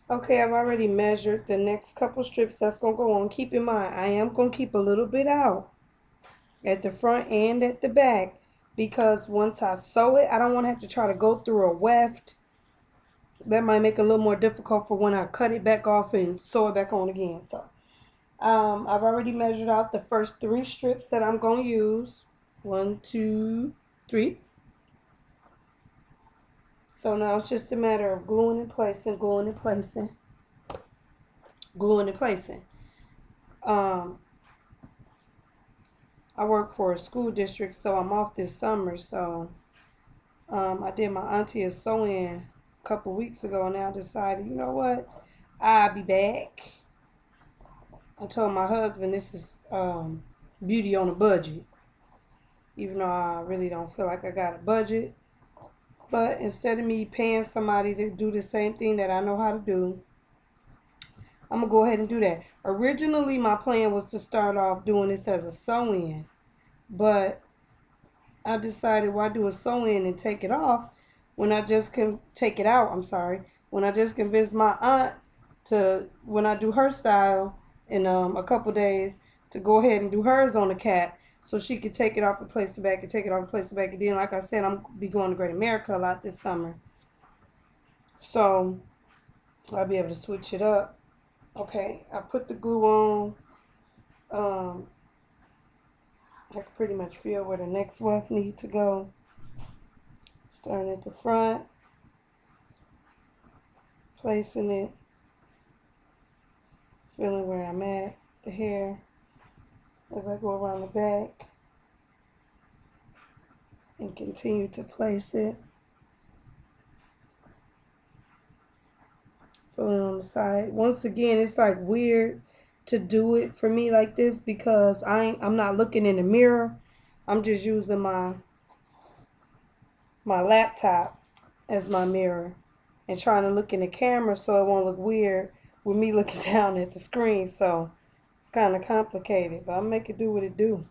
Okay, I've already measured the next couple strips that's going to go on. Keep in mind, I am going to keep a little bit out at the front and at the back because once I sew it, I don't want to have to try to go through a weft. That might make it a little more difficult for when I cut it back off and sew it back on again. So I've already measured out the first 3 strips that I'm going to use. 1, 2, 3. So now it's just a matter of gluing and placing, gluing and placing, gluing and placing. Um, I work for a school district, so I'm off this summer. So I did my auntie a sew-in a couple weeks ago, and I decided, you know what, I'll be back. I told my husband this is beauty on a budget, even though I really don't feel like I got a budget. But instead of me paying somebody to do the same thing that I know how to do, I'm going to go ahead and do that. Originally, my plan was to start off doing this as a sew-in, but I decided why do a sew-in and take it off when I just can take it out. I'm sorry. When I just convinced my aunt to, when I do her style in a couple days, to go ahead and do hers on the cat so she could take it off and place it back and take it off and place it back. And then, like I said, I'm going to be going to Great America a lot this summer. So I'll be able to switch it up. Okay, I put the glue on. I can pretty much feel where the next weft needs to go. Starting at the front, placing it, feeling where I'm at, the hair, as I go around the back, and continue to place it. Feeling on the side. Once again, it's like weird to do it for me like this because I'm not looking in the mirror. I'm just using my laptop as my mirror and trying to look in the camera so it won't look weird with me looking down at the screen. So it's kind of complicated, but I'll make it do what it do.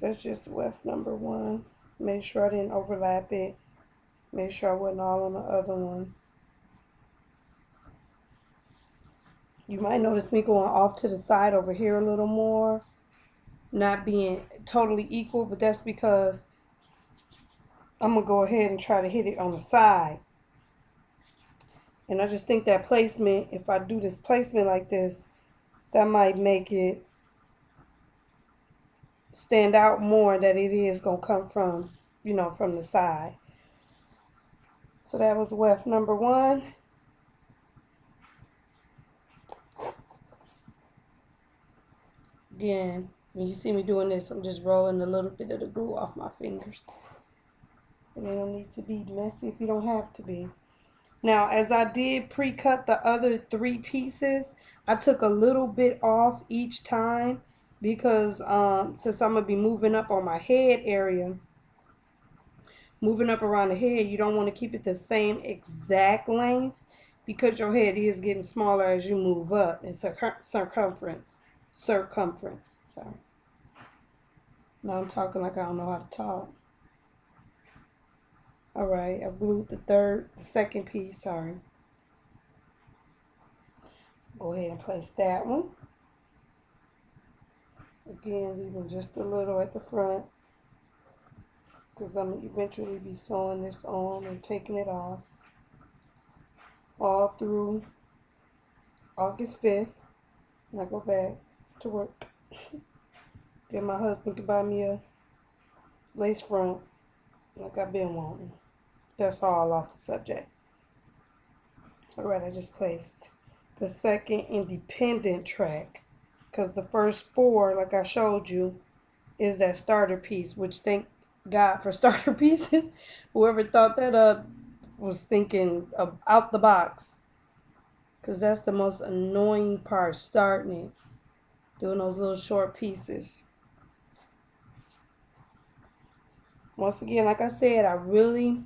That's just weft number 1. Make sure I didn't overlap it. Make sure I wasn't all on the other one. You might notice me going off to the side over here a little more, not being totally equal, but that's because I'm going to go ahead and try to hit it on the side. And I just think that placement, if I do this placement like this, that might make it stand out more that it is going to come from, from the side. So that was weft number 1. Again, when you see me doing this, I'm just rolling a little bit of the glue off my fingers. And you don't need to be messy if you don't have to be. Now, as I did pre-cut the other 3 pieces, I took a little bit off each time because since I'm going to be moving up on my head area, moving up around the head, you don't want to keep it the same exact length because your head is getting smaller as you move up in circumference. Sorry. Now I'm talking like I don't know how to talk. Alright, I've glued the second piece, sorry. Go ahead and place that one. Again, leaving just a little at the front because I'm going to eventually be sewing this on and taking it off all through August 5th. And I go back to work. Then my husband can buy me a lace front like I've been wanting. That's all off the subject. Alright, I just placed the second independent track because the first 4, like I showed you, is that starter piece, which thank God for starter pieces. Whoever thought that up was thinking out the box, because that's the most annoying part, starting it, doing those little short pieces. Once again, like I said, I really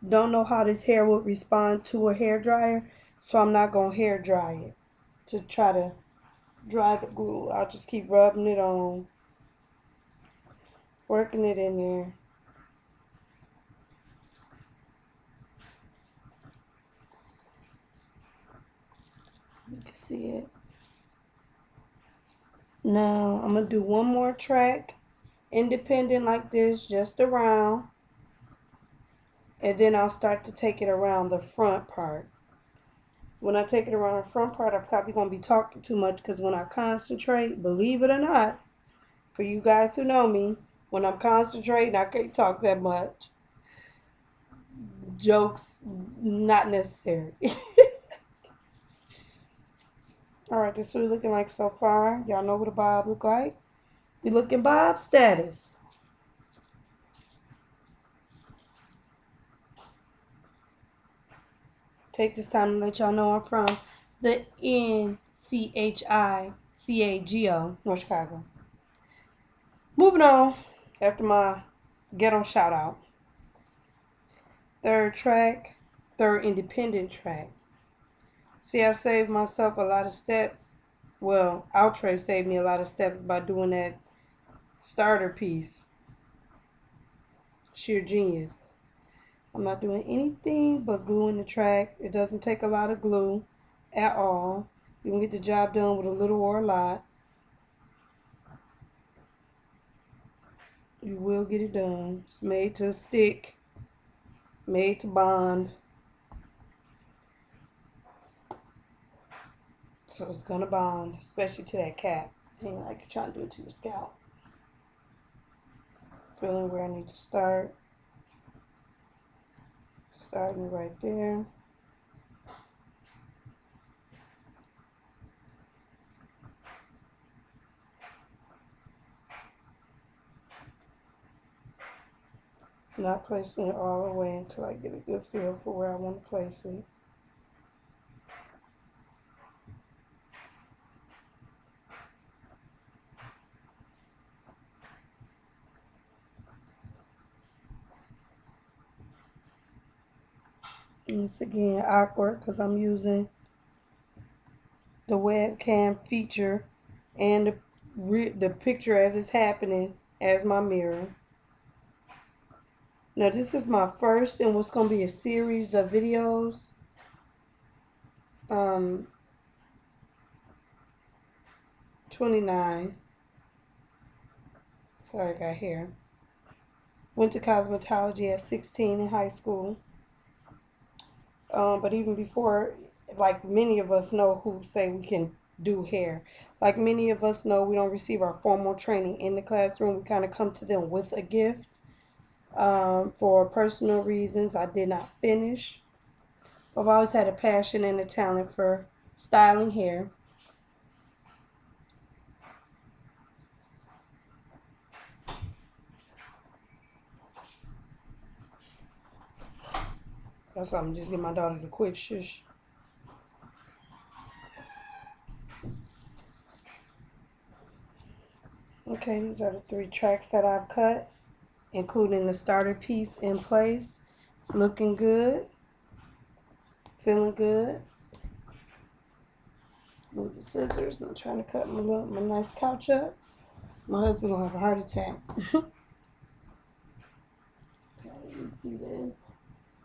don't know how this hair would respond to a hair dryer, so I'm not going to hair dry it to try to dry the glue. I'll just keep rubbing it on, working it in there. See it. Now I'm going to do one more track, independent like this, just around. And then I'll start to take it around the front part. When I take it around the front part, I'm probably going to be talking too much because when I concentrate, believe it or not, for you guys who know me, when I'm concentrating, I can't talk that much. Jokes not necessary. Alright, this is what we're looking like so far. Y'all know what a bob look like. We looking bob status. Take this time to let y'all know I'm from the NCHICAGO, North Chicago. Moving on, after my ghetto shout out. Third independent track. See, I saved myself a lot of steps. Well, Outre saved me a lot of steps by doing that starter piece. Sheer genius. I'm not doing anything but gluing the track. It doesn't take a lot of glue at all. You can get the job done with a little or a lot. You will get it done. It's made to stick, made to bond. So it's gonna bond, especially to that cap. Ain't like you're trying to do it to your scalp. Feeling where I need to start. Starting right there. Not placing it all the way until I get a good feel for where I want to place it. And it's again awkward because I'm using the webcam feature and the picture as it's happening as my mirror. Now this is my first in what's going to be a series of videos. 29. Sorry, I got hair. Went to cosmetology at 16 in high school. But even before, like many of us know who say we can do hair. Like many of us know we don't receive our formal training in the classroom. We kind of come to them with a gift. For personal reasons, I did not finish. I've always had a passion and a talent for styling hair. That's why I'm just giving my daughters a quick shush. Okay, these are the 3 tracks that I've cut, including the starter piece in place. It's looking good. Feeling good. Move the scissors. I'm trying to cut my nice couch up. My husband gonna have a heart attack. Okay, let me see this.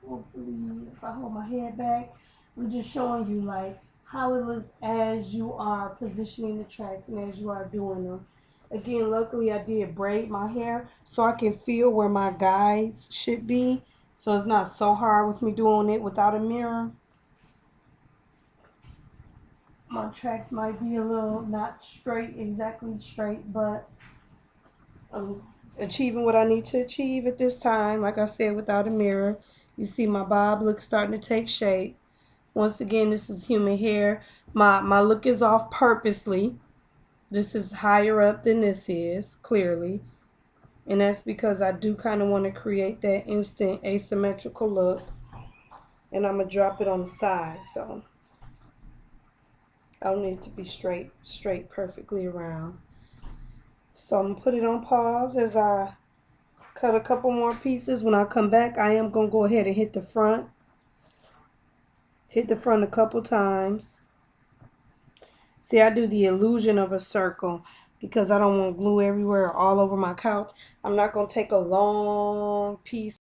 Hopefully, if I hold my head back, I'm just showing you like how it looks as you are positioning the tracks and as you are doing them. Again, luckily I did braid my hair so I can feel where my guides should be. So it's not so hard with me doing it without a mirror. My tracks might be a little not straight, exactly straight, but I'm achieving what I need to achieve at this time. Like I said, without a mirror. You see my bob look starting to take shape. Once again, this is human hair. My look is off purposely. This is higher up than this is, clearly. And that's because I do kind of want to create that instant asymmetrical look. And I'm going to drop it on the side. So I don't need it to be straight perfectly around. So I'm going to put it on pause as I cut a couple more pieces. When I come back, I am going to go ahead and hit the front. Hit the front a couple times. See, I do the illusion of a circle because I don't want glue everywhere all over my couch. I'm not going to take a long piece